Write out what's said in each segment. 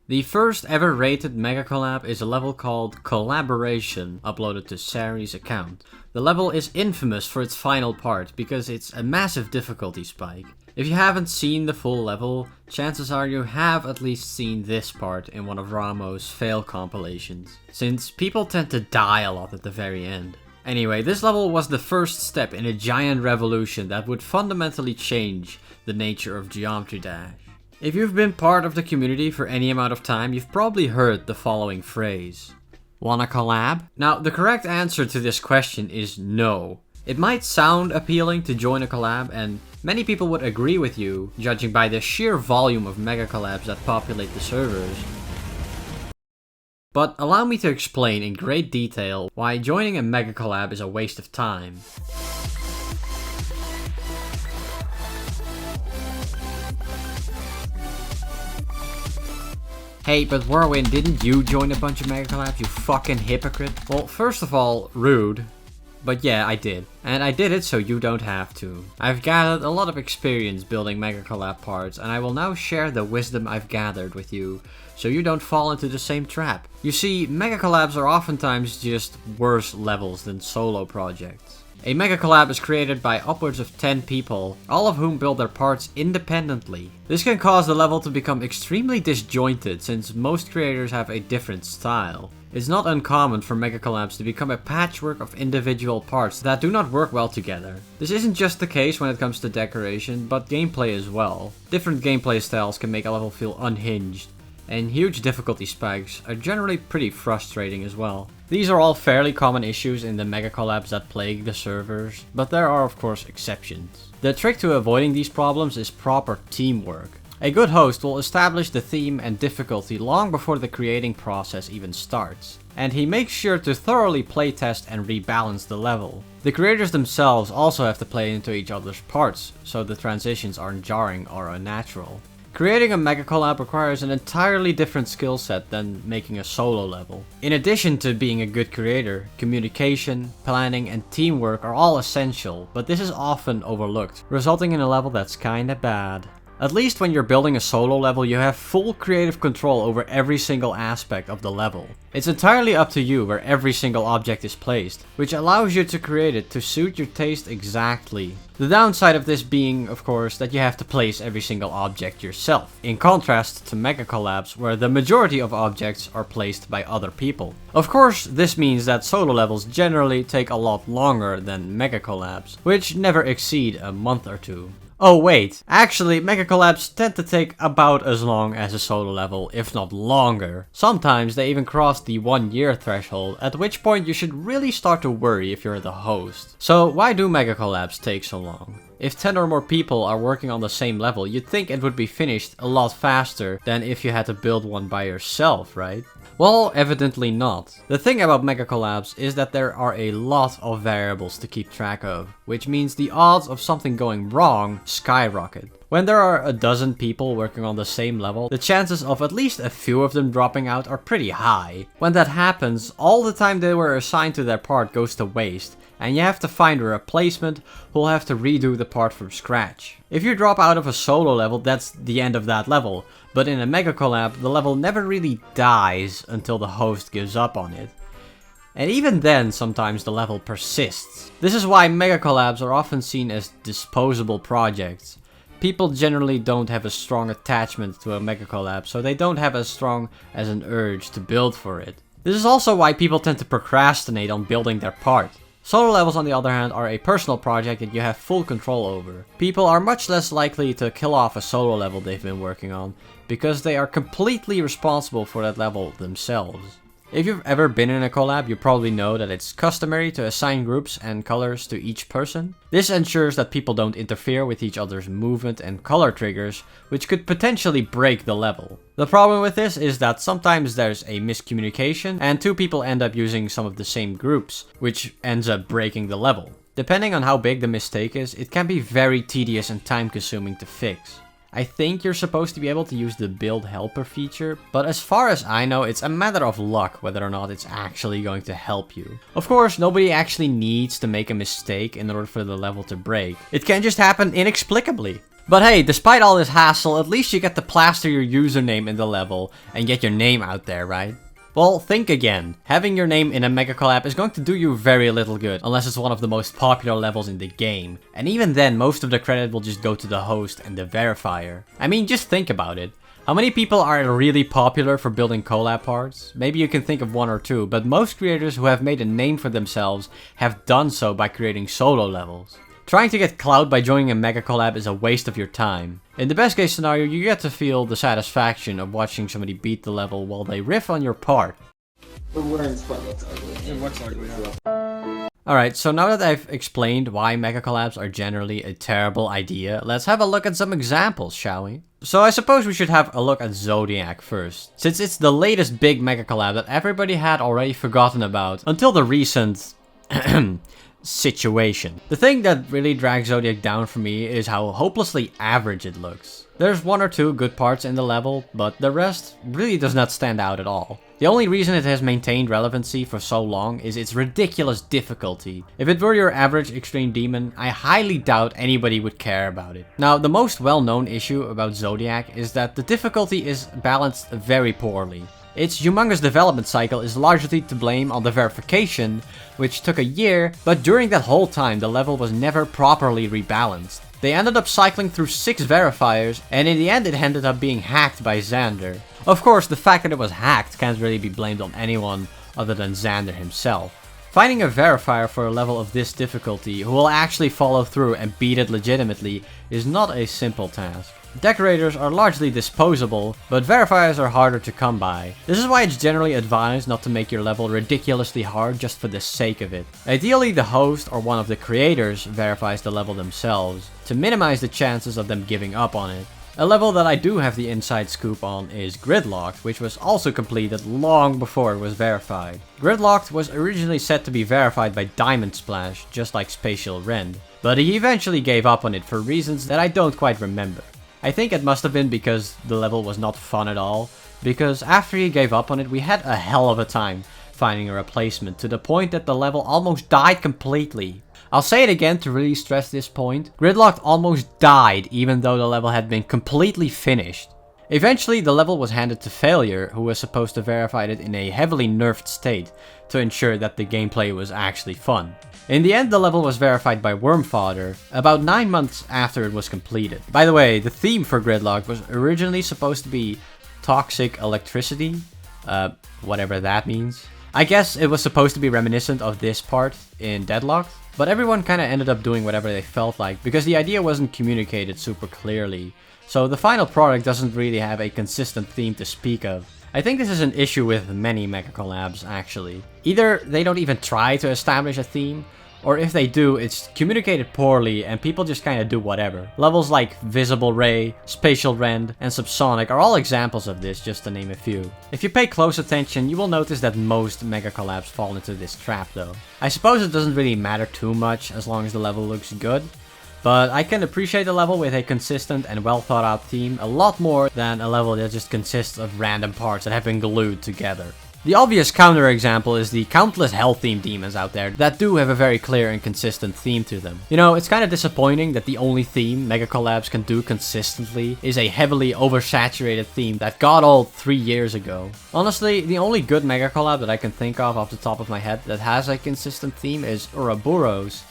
The first ever rated mega collab is a level called Collaboration, uploaded to Sari's account. The level is infamous for its final part because it's a massive difficulty spike. If you haven't seen the full level, chances are you have at least seen this part in one of Ramo's fail compilations, since people tend to die a lot at the very end. Anyway, this level was the first step in a giant revolution that would fundamentally change the nature of Geometry Dash. If you've been part of the community for any amount of time, you've probably heard the following phrase. Wanna collab? Now, the correct answer to this question is no. It might sound appealing to join a collab, and many people would agree with you, judging by the sheer volume of mega collabs that populate the servers. But allow me to explain in great detail why joining a mega collab is a waste of time. Hey, but Whirlwind, didn't you join a bunch of mega collabs, you fucking hypocrite? Well, first of all, rude. But yeah, I did. And I did it so you don't have to. I've gathered a lot of experience building mega collab parts, and I will now share the wisdom I've gathered with you, so you don't fall into the same trap. You see, mega collabs are oftentimes just worse levels than solo projects. A mega collab is created by upwards of 10 people, all of whom build their parts independently. This can cause the level to become extremely disjointed since most creators have a different style. It's not uncommon for mega collabs to become a patchwork of individual parts that do not work well together. This isn't just the case when it comes to decoration, but gameplay as well. Different gameplay styles can make a level feel unhinged, and huge difficulty spikes are generally pretty frustrating as well. These are all fairly common issues in the mega collabs that plague the servers, but there are of course exceptions. The trick to avoiding these problems is proper teamwork. A good host will establish the theme and difficulty long before the creating process even starts, and he makes sure to thoroughly playtest and rebalance the level. The creators themselves also have to play into each other's parts, so the transitions aren't jarring or unnatural. Creating a mega collab requires an entirely different skill set than making a solo level. In addition to being a good creator, communication, planning, and teamwork are all essential, but this is often overlooked, resulting in a level that's kinda bad. At least when you're building a solo level, you have full creative control over every single aspect of the level. It's entirely up to you where every single object is placed, which allows you to create it to suit your taste exactly. The downside of this being, of course, that you have to place every single object yourself, in contrast to mega collabs where the majority of objects are placed by other people. Of course, this means that solo levels generally take a lot longer than mega collabs, which never exceed a month or two. Oh wait, actually mega collabs tend to take about as long as a solo level, if not longer. Sometimes they even cross the 1 year threshold, at which point you should really start to worry if you're the host. So why do mega collabs take so long? If 10 or more people are working on the same level, you'd think it would be finished a lot faster than if you had to build one by yourself, right? Well, evidently not. The thing about mega collabs is that there are a lot of variables to keep track of, which means the odds of something going wrong skyrocket. When there are a dozen people working on the same level, the chances of at least a few of them dropping out are pretty high. When that happens, all the time they were assigned to their part goes to waste, and you have to find a replacement who'll have to redo the part from scratch. If you drop out of a solo level, that's the end of that level, but in a mega collab, the level never really dies until the host gives up on it. And even then, sometimes the level persists. This is why mega collabs are often seen as disposable projects. People generally don't have a strong attachment to a mega collab, so they don't have as strong as an urge to build for it. This is also why people tend to procrastinate on building their part. Solo levels, on the other hand, are a personal project that you have full control over. People are much less likely to kill off a solo level they've been working on, because they are completely responsible for that level themselves. If you've ever been in a collab, you probably know that it's customary to assign groups and colors to each person. This ensures that people don't interfere with each other's movement and color triggers, which could potentially break the level. The problem with this is that sometimes there's a miscommunication and two people end up using some of the same groups, which ends up breaking the level. Depending on how big the mistake is, it can be very tedious and time consuming to fix. I think you're supposed to be able to use the build helper feature, but as far as I know, it's a matter of luck whether or not it's actually going to help you. Of course, nobody actually needs to make a mistake in order for the level to break. It can just happen inexplicably. But hey, despite all this hassle, at least you get to plaster your username in the level and get your name out there, right? Well, think again. Having your name in a mega collab is going to do you very little good, unless it's one of the most popular levels in the game. And even then, most of the credit will just go to the host and the verifier. I mean, just think about it. How many people are really popular for building collab parts? Maybe you can think of one or two, but most creators who have made a name for themselves have done so by creating solo levels. Trying to get clout by joining a mega collab is a waste of your time. In the best case scenario, you get to feel the satisfaction of watching somebody beat the level while they riff on your part. The wearing spot looks ugly. It looks ugly, yeah. Alright, so now that I've explained why mega collabs are generally a terrible idea, let's have a look at some examples, shall we? So I suppose we should have a look at Zodiac first, since it's the latest big mega collab that everybody had already forgotten about until the recent situation. The thing that really drags Zodiac down for me is how hopelessly average it looks. There's one or two good parts in the level, but the rest really does not stand out at all. The only reason it has maintained relevancy for so long is its ridiculous difficulty. If it were your average extreme demon, I highly doubt anybody would care about it. Now, the most well-known issue about Zodiac is that the difficulty is balanced very poorly. Its humongous development cycle is largely to blame on the verification, which took a year, but during that whole time the level was never properly rebalanced. They ended up cycling through 6 verifiers, and in the end it ended up being hacked by Xander. Of course, the fact that it was hacked can't really be blamed on anyone other than Xander himself. Finding a verifier for a level of this difficulty who will actually follow through and beat it legitimately is not a simple task. Decorators are largely disposable, but verifiers are harder to come by. This is why it's generally advised not to make your level ridiculously hard just for the sake of it. Ideally, the host or one of the creators verifies the level themselves, to minimize the chances of them giving up on it. A level that I do have the inside scoop on is Gridlock, which was also completed long before it was verified. Gridlock was originally set to be verified by Diamond Splash, just like Spatial Rend, but he eventually gave up on it for reasons that I don't quite remember. I think it must have been because the level was not fun at all, because after he gave up on it we had a hell of a time finding a replacement, to the point that the level almost died completely. I'll say it again to really stress this point. Gridlock almost died even though the level had been completely finished. Eventually the level was handed to Failure, who was supposed to verify it in a heavily nerfed state to ensure that the gameplay was actually fun. In the end, the level was verified by Wormfather about 9 months after it was completed. By the way, the theme for Gridlock was originally supposed to be Toxic Electricity, whatever that means. I guess it was supposed to be reminiscent of this part in Deadlocked, but everyone kinda ended up doing whatever they felt like because the idea wasn't communicated super clearly. So the final product doesn't really have a consistent theme to speak of. I think this is an issue with many MegaCollabs actually. Either they don't even try to establish a theme, or if they do, it's communicated poorly and people just kinda do whatever. Levels like Visible Ray, Spatial Rend, and Subsonic are all examples of this, just to name a few. If you pay close attention, you will notice that most MegaCollabs fall into this trap though. I suppose it doesn't really matter too much as long as the level looks good, but I can appreciate a level with a consistent and well thought out theme a lot more than a level that just consists of random parts that have been glued together. The obvious counterexample is the countless hell-themed demons out there that do have a very clear and consistent theme to them. You know, it's kind of disappointing that the only theme MegaCollabs can do consistently is a heavily oversaturated theme that got old 3 years ago. Honestly, the only good MegaCollab that I can think of off the top of my head that has a consistent theme is Ouroboros,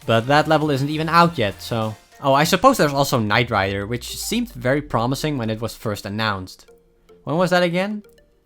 but that level isn't even out yet, so... Oh, I suppose there's also Knight Rider, which seemed very promising when it was first announced. When was that again?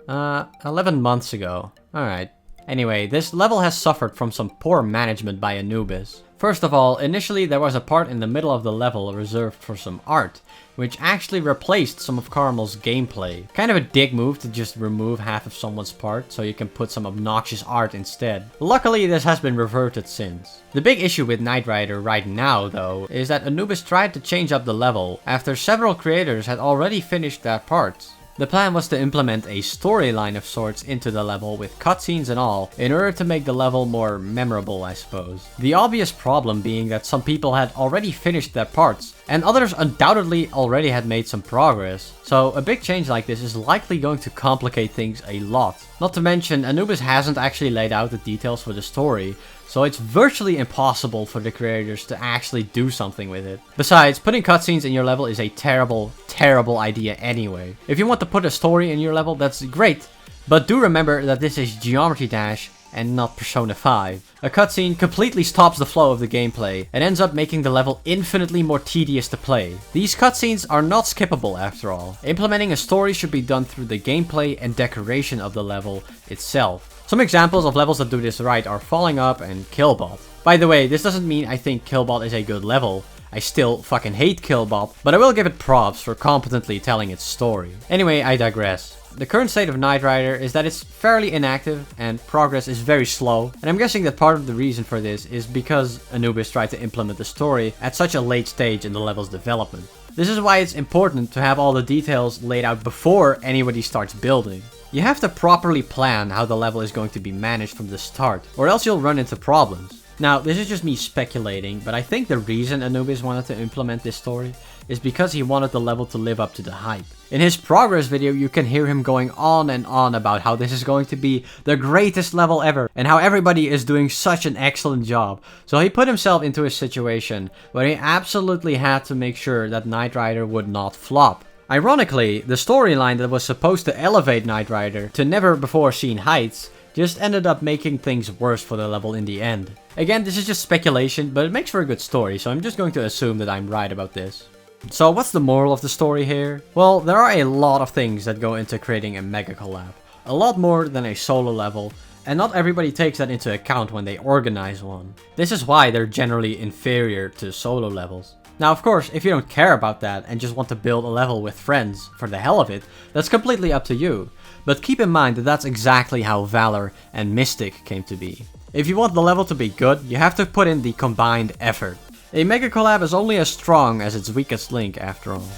11 months ago. Alright. Anyway, this level has suffered from some poor management by Anubis. First of all, initially there was a part in the middle of the level reserved for some art, which actually replaced some of Caramel's gameplay. Kind of a dick move to just remove half of someone's part so you can put some obnoxious art instead. Luckily, this has been reverted since. The big issue with Knight Rider right now, though, is that Anubis tried to change up the level after several creators had already finished their parts. The plan was to implement a storyline of sorts into the level with cutscenes and all, in order to make the level more memorable, I suppose. The obvious problem being that some people had already finished their parts, and others undoubtedly already had made some progress, so a big change like this is likely going to complicate things a lot. Not to mention, Anubis hasn't actually laid out the details for the story, so it's virtually impossible for the creators to actually do something with it. Besides, putting cutscenes in your level is a terrible, terrible idea anyway. If you want to put a story in your level, that's great, but do remember that this is Geometry Dash and not Persona 5. A cutscene completely stops the flow of the gameplay and ends up making the level infinitely more tedious to play. These cutscenes are not skippable after all. Implementing a story should be done through the gameplay and decoration of the level itself. Some examples of levels that do this right are Falling Up and Killbot. By the way, this doesn't mean I think Killbot is a good level. I still fucking hate Killbot, but I will give it props for competently telling its story. Anyway, I digress. The current state of Knight Rider is that it's fairly inactive and progress is very slow, and I'm guessing that part of the reason for this is because Anubis tried to implement the story at such a late stage in the level's development. This is why it's important to have all the details laid out before anybody starts building. You have to properly plan how the level is going to be managed from the start, or else you'll run into problems. Now, this is just me speculating, but I think the reason Anubis wanted to implement this story is because he wanted the level to live up to the hype. In his progress video, you can hear him going on and on about how this is going to be the greatest level ever, and how everybody is doing such an excellent job. So he put himself into a situation where he absolutely had to make sure that Knight Rider would not flop. Ironically, the storyline that was supposed to elevate Knight Rider to never before seen heights just ended up making things worse for the level in the end. Again, this is just speculation, but it makes for a good story, so I'm just going to assume that I'm right about this. So what's the moral of the story here? Well, there are a lot of things that go into creating a mega collab. A lot more than a solo level, and not everybody takes that into account when they organize one. This is why they're generally inferior to solo levels. Now, of course, if you don't care about that and just want to build a level with friends for the hell of it, that's completely up to you. But keep in mind that that's exactly how Valor and Mystic came to be. If you want the level to be good, you have to put in the combined effort. A mega collab is only as strong as its weakest link after all.